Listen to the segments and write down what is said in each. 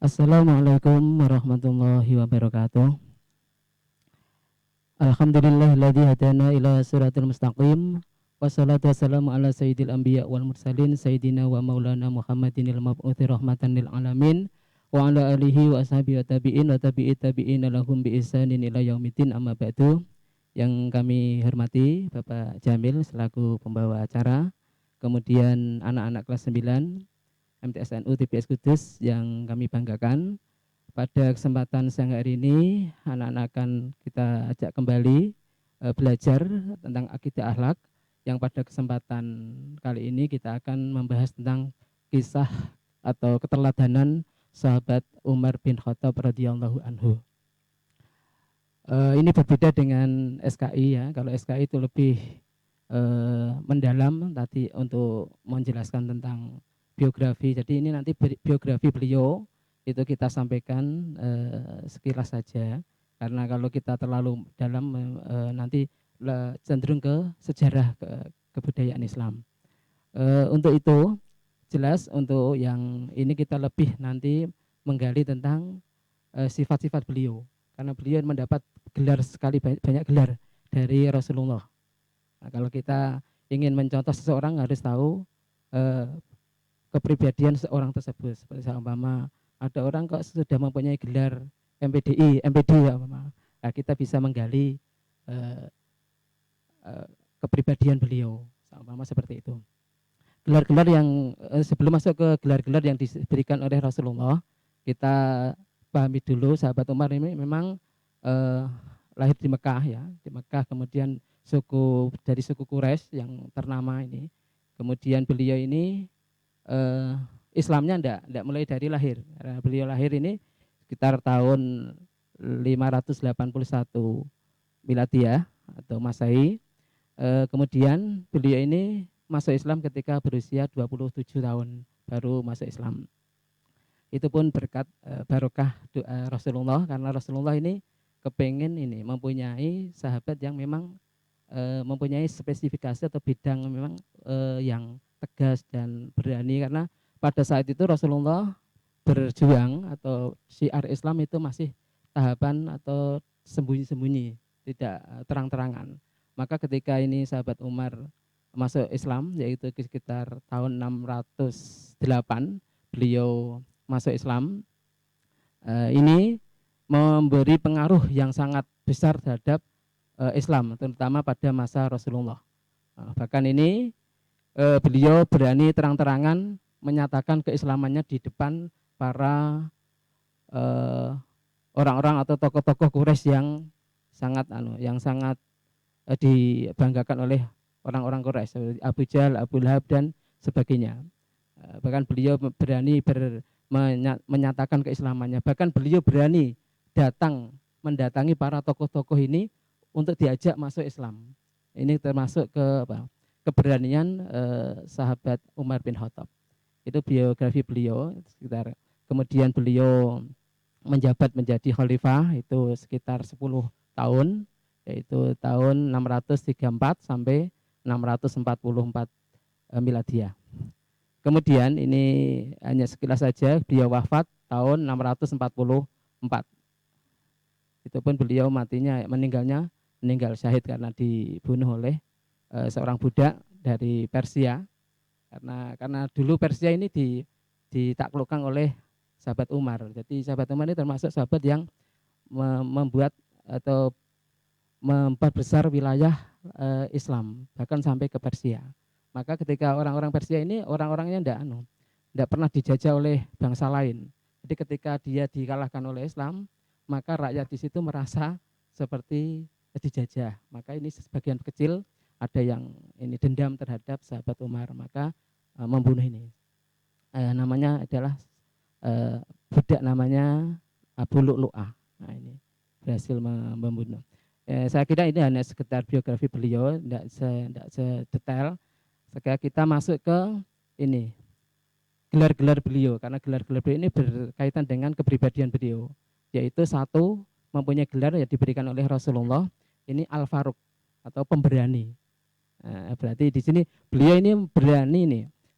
Assalamualaikum warahmatullahi wabarakatuh. Alhamdulillahilladzi hadana ila siratal mustaqim. Wassalatu wassalamu ala sayyidil anbiya wal mursalin sayyidina wa maulana Muhammadinil mab'uthi rahmatan lil alamin wa ala alihi wa ashabihi wa tabi'in wa tabi'i tabi'in lahum bi ihsanin ila yaumiddin amma ba'du. Yang kami hormati Bapak Jamil selaku pembawa acara, kemudian anak-anak kelas 9 MTSNU TPS Kudus yang kami banggakan. Pada kesempatan siang hari ini, anak-anak akan kita ajak kembali belajar tentang akidah akhlak, yang pada kesempatan kali ini kita akan membahas tentang kisah atau keteladanan sahabat Umar bin Khattab radhiyallahu anhu. Ini berbeda dengan SKI ya. Kalau SKI itu lebih mendalam tadi untuk menjelaskan tentang biografi. Jadi ini nanti biografi beliau itu kita sampaikan sekilas saja, karena kalau kita terlalu dalam nanti cenderung ke sejarah kebudayaan Islam. Untuk itu jelas untuk yang ini kita lebih nanti menggali tentang sifat-sifat beliau, karena beliau mendapat gelar sekali, banyak gelar dari Rasulullah. Nah, kalau kita ingin mencontoh seseorang harus tahu kepribadian seorang tersebut. Seperti seumpama ada orang kok sudah mempunyai gelar MPDI, MPD ya, nah, kita bisa menggali kepribadian beliau, seumpama seperti itu. Gelar-gelar yang sebelum masuk ke gelar-gelar yang diberikan oleh Rasulullah, kita pahami dulu sahabat Umar ini memang lahir di Mekah ya, di Mekah, kemudian dari suku Quraisy yang ternama ini. Kemudian beliau ini Islamnya enggak mulai dari lahir. Karena beliau lahir ini sekitar tahun 581 Miladiah atau Masehi. Kemudian beliau ini masuk Islam ketika berusia 27 tahun baru masuk Islam. Itu pun berkat barokah doa Rasulullah, karena Rasulullah ini kepengen ini mempunyai sahabat yang memang mempunyai spesifikasi atau bidang memang yang tegas dan berani, karena pada saat itu Rasulullah berjuang atau syiar Islam itu masih tahapan atau sembunyi-sembunyi, tidak terang-terangan. Maka ketika ini sahabat Umar masuk Islam, yaitu sekitar tahun 608 beliau masuk Islam, ini memberi pengaruh yang sangat besar terhadap Islam, terutama pada masa Rasulullah. Bahkan ini beliau berani terang-terangan menyatakan keislamannya di depan para orang-orang atau tokoh-tokoh Quraisy yang sangat dibanggakan oleh orang-orang Quraisy, seperti Abu Jahal, Abu Lahab dan sebagainya. Bahkan beliau berani menyatakan keislamannya. Bahkan beliau berani mendatangi para tokoh-tokoh ini untuk diajak masuk Islam. Ini termasuk keberanian sahabat Umar bin Khattab. Itu biografi beliau sekitar. Kemudian beliau menjabat menjadi khalifah itu sekitar 10 tahun, yaitu tahun 634 sampai 644 Miladiah. Kemudian ini hanya sekilas saja, beliau wafat tahun 644. Itu pun beliau meninggal syahid karena dibunuh oleh seorang budak dari Persia. Karena dulu Persia ini ditaklukkan oleh sahabat Umar. Jadi sahabat Umar ini termasuk sahabat yang membuat atau memperbesar wilayah Islam, bahkan sampai ke Persia. Maka ketika orang-orang Persia ini orang-orangnya tidak pernah dijajah oleh bangsa lain. Jadi ketika dia dikalahkan oleh Islam, maka rakyat di situ merasa seperti dijajah. Maka ini sebagian kecil ada yang ini dendam terhadap sahabat Umar, maka membunuh ini. Namanya adalah budak namanya Abu Lu'lu'ah. Nah, ini berhasil membunuh. Saya kira ini hanya sekedar biografi beliau, tidak sedetail. Sekarang kita masuk ke ini gelar-gelar beliau, karena gelar-gelar beliau ini berkaitan dengan kepribadian beliau, yaitu satu, mempunyai gelar yang diberikan oleh Rasulullah, ini Al-Faruq atau pemberani. Berarti di sini beliau ini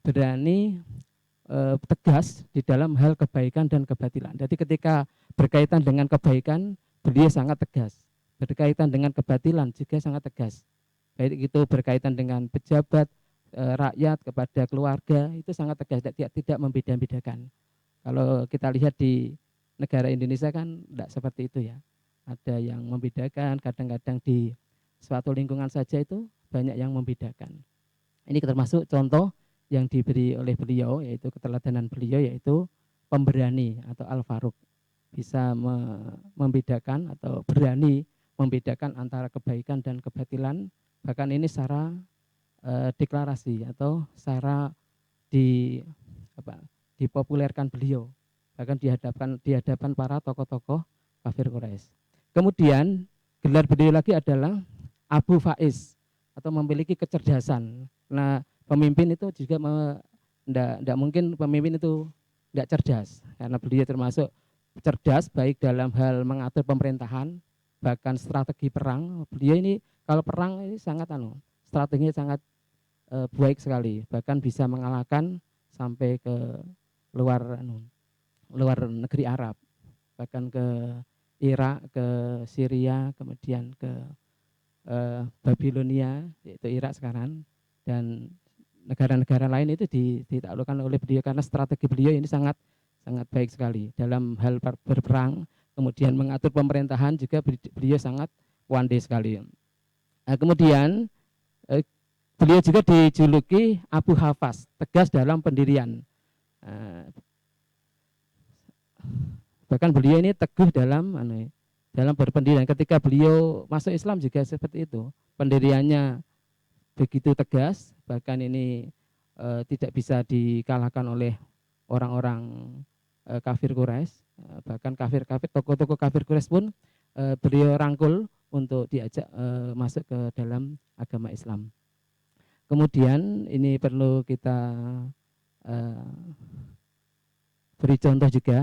berani tegas di dalam hal kebaikan dan kebatilan. Jadi ketika berkaitan dengan kebaikan, beliau sangat tegas. Berkaitan dengan kebatilan juga sangat tegas. Baik itu berkaitan dengan pejabat, rakyat, kepada keluarga, itu sangat tegas, tidak membeda-bedakan. Kalau kita lihat di negara Indonesia kan tidak seperti itu ya. Ada yang membedakan, kadang-kadang di suatu lingkungan saja itu banyak yang membedakan. Ini termasuk contoh yang diberi oleh beliau, yaitu keteladanan beliau, yaitu pemberani atau Al-Faruq. Bisa membedakan atau berani membedakan antara kebaikan dan kebatilan, bahkan ini secara deklarasi atau secara dipopulerkan beliau, bahkan di hadapan para tokoh-tokoh kafir Quraisy. Kemudian gelar beliau lagi adalah Abu Faiz, atau memiliki kecerdasan. Nah, pemimpin itu juga tidak mungkin pemimpin itu tidak cerdas, karena beliau termasuk cerdas baik dalam hal mengatur pemerintahan, bahkan strategi perang. Beliau ini kalau perang ini sangat strateginya sangat baik sekali, bahkan bisa mengalahkan sampai ke luar negeri Arab, bahkan ke Irak, ke Syria, kemudian ke Babilonia, yaitu Irak sekarang, dan negara-negara lain itu ditaklukkan oleh beliau karena strategi beliau ini sangat baik sekali dalam hal berperang, kemudian mengatur pemerintahan juga beliau sangat pandai sekali. Nah, kemudian beliau juga dijuluki Abu Hafaz, tegas dalam pendirian. Bahkan beliau ini teguh dalam berpendirian. Ketika beliau masuk Islam juga seperti itu, pendiriannya begitu tegas, bahkan ini tidak bisa dikalahkan oleh orang-orang kafir Quraisy, bahkan tokoh-tokoh kafir Quraisy pun beliau rangkul untuk diajak masuk ke dalam agama Islam. Kemudian ini perlu kita beri contoh juga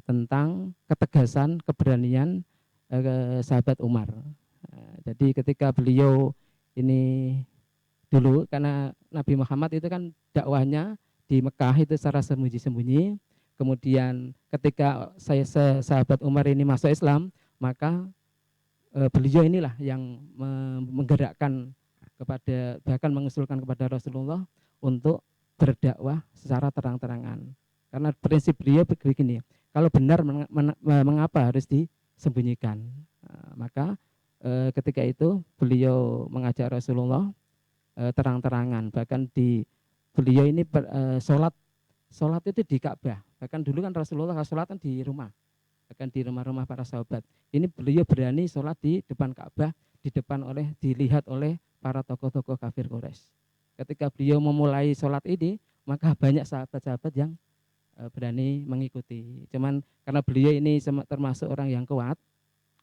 tentang ketegasan, keberanian sahabat Umar. Jadi ketika beliau ini dulu, karena Nabi Muhammad itu kan dakwahnya di Mekah itu secara sembunyi-sembunyi. Kemudian ketika sahabat Umar ini masuk Islam, maka beliau inilah yang menggerakkan bahkan mengusulkan kepada Rasulullah untuk berdakwah secara terang-terangan. Karena prinsip beliau begini, kalau benar mengapa harus disembunyikan? Maka ketika itu beliau mengajak Rasulullah terang-terangan, bahkan beliau ini sholat itu di Ka'bah. Bahkan dulu kan Rasulullah sholat kan di rumah, bahkan di rumah-rumah para sahabat. Ini beliau berani sholat di depan Ka'bah, dilihat oleh para tokoh-tokoh kafir Quraisy. Ketika beliau memulai sholat ini, maka banyak sahabat-sahabat yang berani mengikuti. Cuman karena beliau ini termasuk orang yang kuat,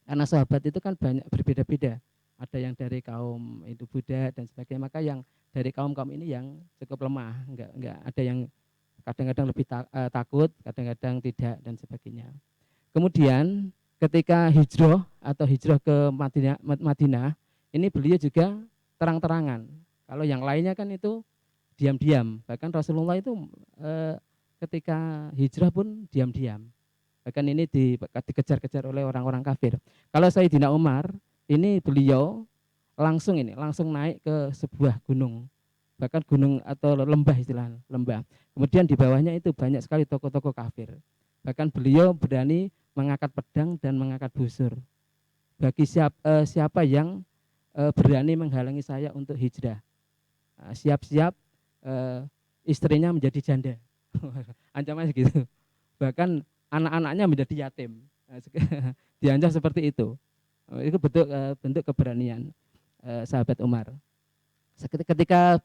karena sahabat itu kan banyak berbeda-beda. Ada yang dari kaum itu Buddha dan sebagainya, maka yang dari kaum ini yang cukup lemah, enggak ada yang kadang-kadang lebih takut, kadang-kadang tidak dan sebagainya. Kemudian ketika hijrah ke Madinah, ini beliau juga terang-terangan. Kalau yang lainnya kan itu diam-diam. Bahkan Rasulullah itu ketika hijrah pun diam-diam. Bahkan ini dikejar-kejar oleh orang-orang kafir. Kalau Sayyidina Umar, ini beliau langsung naik ke sebuah gunung. Bahkan gunung atau lembah lembah. Kemudian di bawahnya itu banyak sekali tokoh-tokoh kafir. Bahkan beliau berani mengangkat pedang dan mengangkat busur. Bagi siapa yang berani menghalangi saya untuk hijrah, siap-siap istrinya menjadi janda. Ancamannya gitu. Bahkan anak-anaknya menjadi yatim. Diancam seperti itu. Itu bentuk keberanian sahabat Umar. Ketika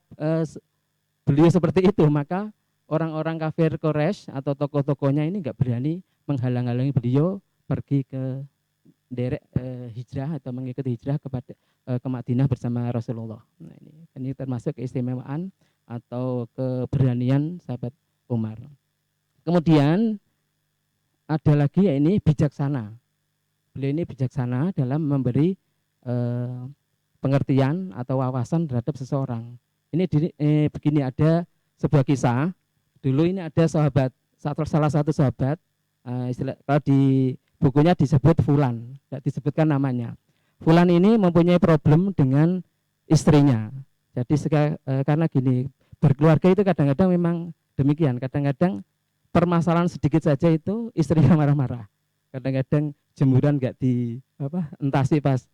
beliau seperti itu, maka orang-orang kafir Quraisy atau tokoh-tokohnya ini enggak berani menghalang-halangi beliau pergi ke derek hijrah atau mengikuti hijrah ke Madinah bersama Rasulullah. Nah, ini termasuk keistimewaan atau keberanian sahabat Umar. Kemudian ada lagi ini bijaksana. Beliau ini bijaksana dalam memberi pengertian atau wawasan terhadap seseorang. Ini begini, ada sebuah kisah Dulu ini ada sahabat, salah satu sahabat, kalau di bukunya disebut Fulan, tidak disebutkan namanya. Fulan ini mempunyai problem dengan istrinya. Jadi karena gini, berkeluarga itu kadang-kadang memang demikian. Kadang-kadang permasalahan sedikit saja itu istrinya marah-marah. Kadang-kadang jemuran nggak di entasi pas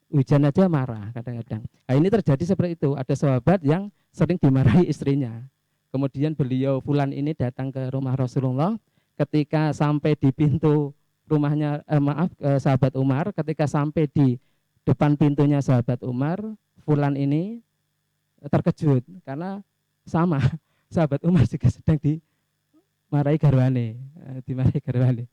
hujan aja marah kadang-kadang. Nah, ini terjadi seperti itu. Ada sahabat yang sering dimarahi istrinya. Kemudian beliau Fulan ini datang ke rumah Rasulullah. Ketika sampai di pintu rumahnya, sahabat Umar, ketika sampai di depan pintunya sahabat Umar, Fulan ini terkejut karena sama sahabat Umar juga sedang dimarahi garwane, dimarahi garwane.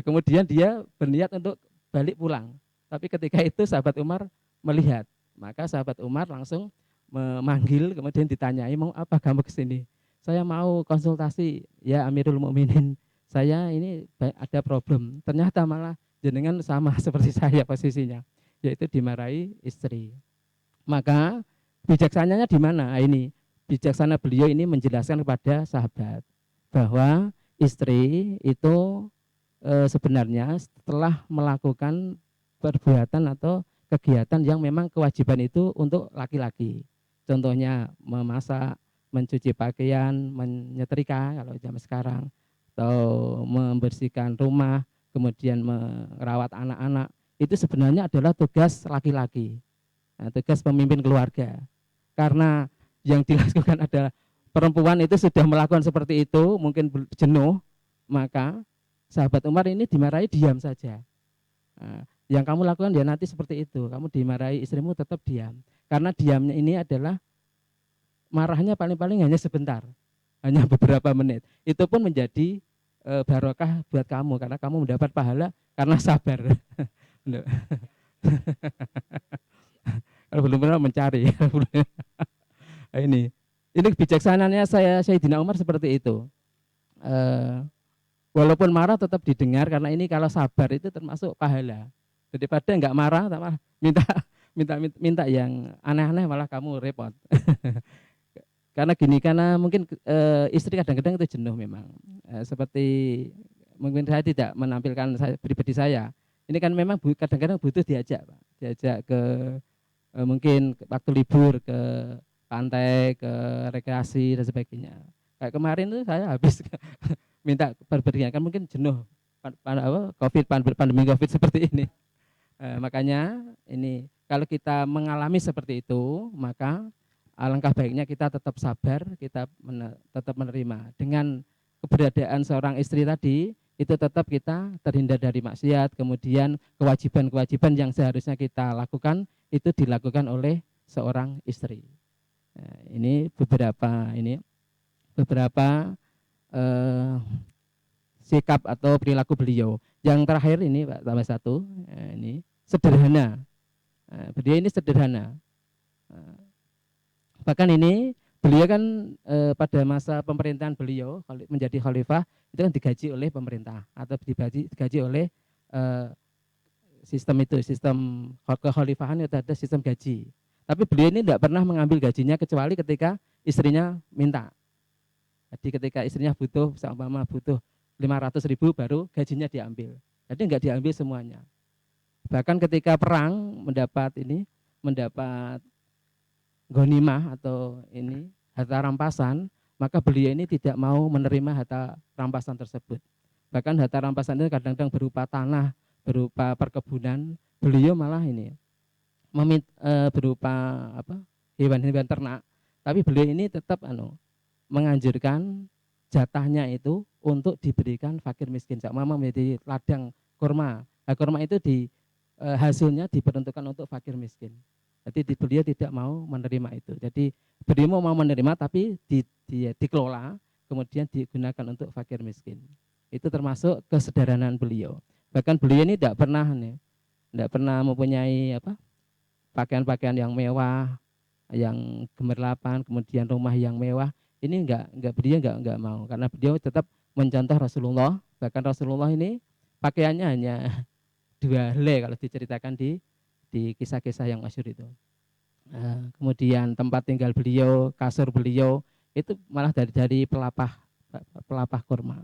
Kemudian dia berniat untuk balik pulang. Tapi ketika itu sahabat Umar melihat, maka sahabat Umar langsung memanggil, kemudian ditanyai, mau apa kamu kesini? Saya mau konsultasi, ya Amirul Mukminin. Saya ini ada problem. Ternyata malah jenengan sama seperti saya posisinya, yaitu dimarahi istri. Maka bijaksananya di mana? Ini bijaksana beliau ini menjelaskan kepada sahabat bahwa istri itu sebenarnya setelah melakukan perbuatan atau kegiatan yang memang kewajiban itu untuk laki-laki. Contohnya memasak, mencuci pakaian, menyetrika kalau zaman sekarang, atau membersihkan rumah, kemudian merawat anak-anak. Itu sebenarnya adalah tugas laki-laki, tugas pemimpin keluarga. Karena yang dilakukan adalah perempuan itu sudah melakukan seperti itu, mungkin jenuh, maka sahabat Umar ini dimarahi diam saja. Yang kamu lakukan ya nanti seperti itu, kamu dimarahi istrimu tetap diam. Karena diamnya ini adalah marahnya paling-paling hanya sebentar, hanya beberapa menit. Itu pun menjadi barokah buat kamu karena kamu mendapat pahala karena sabar. Kalau belum pernah mencari. Ini kebijaksanaannya Sayyidina Umar seperti itu. Walaupun marah tetap didengar karena ini kalau sabar itu termasuk pahala. Daripada enggak marah, minta yang aneh-aneh malah kamu repot. Karena mungkin istri kadang-kadang itu jenuh memang. Seperti mungkin saya tidak menampilkan pribadi saya. Ini kan memang kadang-kadang butuh diajak, Pak. Diajak ke mungkin waktu libur ke pantai, ke rekreasi dan sebagainya. Kayak kemarin tuh saya habis minta berberikan, kan mungkin jenuh pandemi COVID seperti ini. Makanya ini kalau kita mengalami seperti itu, maka alangkah baiknya kita tetap sabar, kita tetap menerima. Dengan keberadaan seorang istri tadi, itu tetap kita terhindar dari maksiat, kemudian kewajiban-kewajiban yang seharusnya kita lakukan, itu dilakukan oleh seorang istri. Nah, ini beberapa sikap atau perilaku beliau. Yang terakhir ini Pak, tambah satu, ini sederhana. Beliau ini sederhana. Bahkan ini beliau kan pada masa pemerintahan beliau menjadi khalifah itu kan digaji oleh pemerintah atau digaji oleh sistem kekhalifahan itu ada sistem gaji. Tapi beliau ini tidak pernah mengambil gajinya kecuali ketika istrinya minta. Jadi ketika istrinya butuh 500.000 baru gajinya diambil. Jadi enggak diambil semuanya. Bahkan ketika perang mendapat ghanimah atau harta rampasan, maka beliau ini tidak mau menerima harta rampasan tersebut. Bahkan harta rampasan itu kadang-kadang berupa tanah, berupa perkebunan, beliau malah berupa hewan-hewan ternak. Tapi beliau ini tetap menganjurkan jatahnya itu untuk diberikan fakir miskin. Sama menjadi ladang kurma. Nah, kurma itu hasilnya diperuntukkan untuk fakir miskin. Jadi beliau tidak mau menerima itu. Jadi beliau mau menerima tapi dikelola kemudian digunakan untuk fakir miskin. Itu termasuk kesederhanaan beliau. Bahkan beliau ini tidak pernah mempunyai pakaian-pakaian yang mewah, yang gemerlapan, kemudian rumah yang mewah. Ini beliau enggak mau karena beliau tetap mencontoh Rasulullah. Bahkan Rasulullah ini pakaiannya hanya 2 helai kalau diceritakan di kisah-kisah yang masyhur itu. Kemudian tempat tinggal beliau, kasur beliau itu malah dari pelapah pelapah kurma.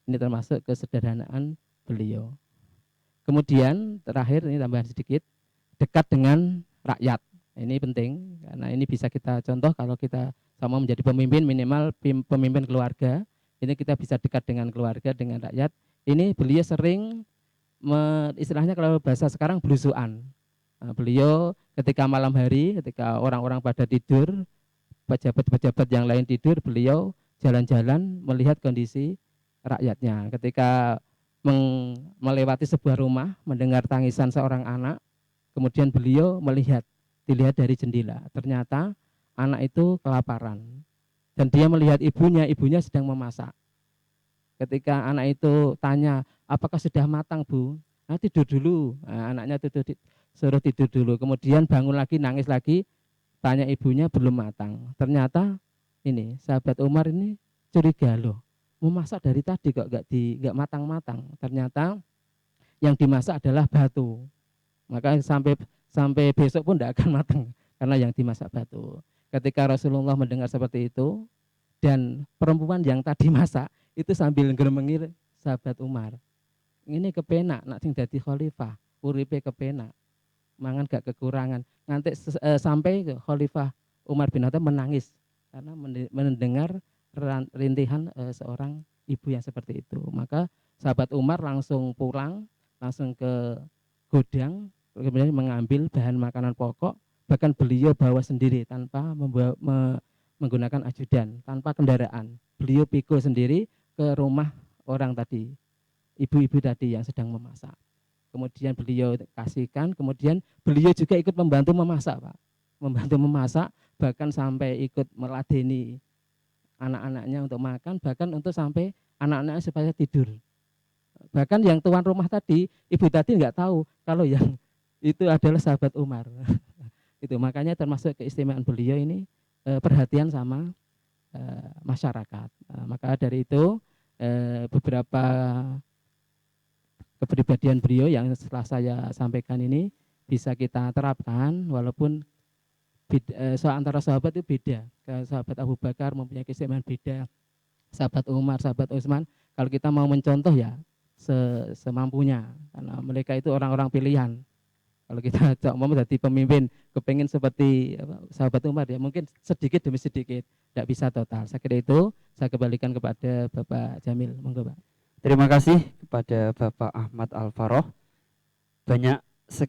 Ini termasuk kesederhanaan beliau. Kemudian terakhir ini tambahan sedikit, dekat dengan rakyat. Ini penting karena ini bisa kita contoh kalau kita sama menjadi pemimpin, minimal pemimpin keluarga. Ini kita bisa dekat dengan keluarga, dengan rakyat. Ini beliau sering istilahnya kalau bahasa sekarang belusuan. Nah, beliau ketika malam hari, ketika orang-orang pada tidur, pejabat-pejabat yang lain tidur, beliau jalan-jalan melihat kondisi rakyatnya. Ketika melewati sebuah rumah, mendengar tangisan seorang anak, kemudian beliau dilihat dari jendela. Ternyata anak itu kelaparan. Dan dia melihat ibunya sedang memasak. Ketika anak itu tanya, apakah sudah matang, Bu? Nah, tidur dulu. Nah, anaknya suruh tidur dulu. Kemudian bangun lagi, nangis lagi, tanya ibunya belum matang. Ternyata ini sahabat Umar ini curiga loh. Memasak dari tadi kok nggak matang-matang. Ternyata yang dimasak adalah batu. Maka sampai besok pun tidak akan matang karena yang dimasak batu. Ketika Rasulullah mendengar seperti itu dan perempuan yang tadi masak itu sambil ngremengir sahabat Umar. Ini kepenak nak sing dadi khalifah, uripe kepenak. Mangan gak kekurangan. Nanti sampai Khalifah Umar bin Khattab menangis karena mendengar rintihan seorang ibu yang seperti itu. Maka sahabat Umar langsung pulang, langsung ke gudang, kemudian mengambil bahan makanan pokok, bahkan beliau bawa sendiri tanpa menggunakan ajudan, tanpa kendaraan. Beliau pikul sendiri ke rumah orang tadi, ibu-ibu tadi yang sedang memasak. Kemudian beliau kasihkan, kemudian beliau juga ikut membantu memasak, Pak. Membantu memasak, bahkan sampai ikut meladeni anak-anaknya untuk makan, bahkan untuk sampai anak-anaknya supaya tidur. Bahkan yang tuan rumah tadi, ibu tadi nggak tahu kalau yang itu adalah sahabat Umar. Itu makanya termasuk keistimewaan beliau ini perhatian sama masyarakat. Maka dari itu beberapa kepribadian beliau yang setelah saya sampaikan ini bisa kita terapkan walaupun antara sahabat itu beda. Sahabat Abu Bakar mempunyai keistimewaan beda, sahabat Umar, sahabat Utsman. Kalau kita mau mencontoh ya semampunya karena mereka itu orang-orang pilihan. Kalau kita mau menjadi pemimpin kepengen seperti sahabat Umar ya mungkin sedikit demi sedikit, tidak bisa total. Saya kira itu saya kembalikan kepada Bapak Jamil. Monggo, Pak. Terima kasih kepada Bapak Ahmad Al-Faroh. Banyak sekali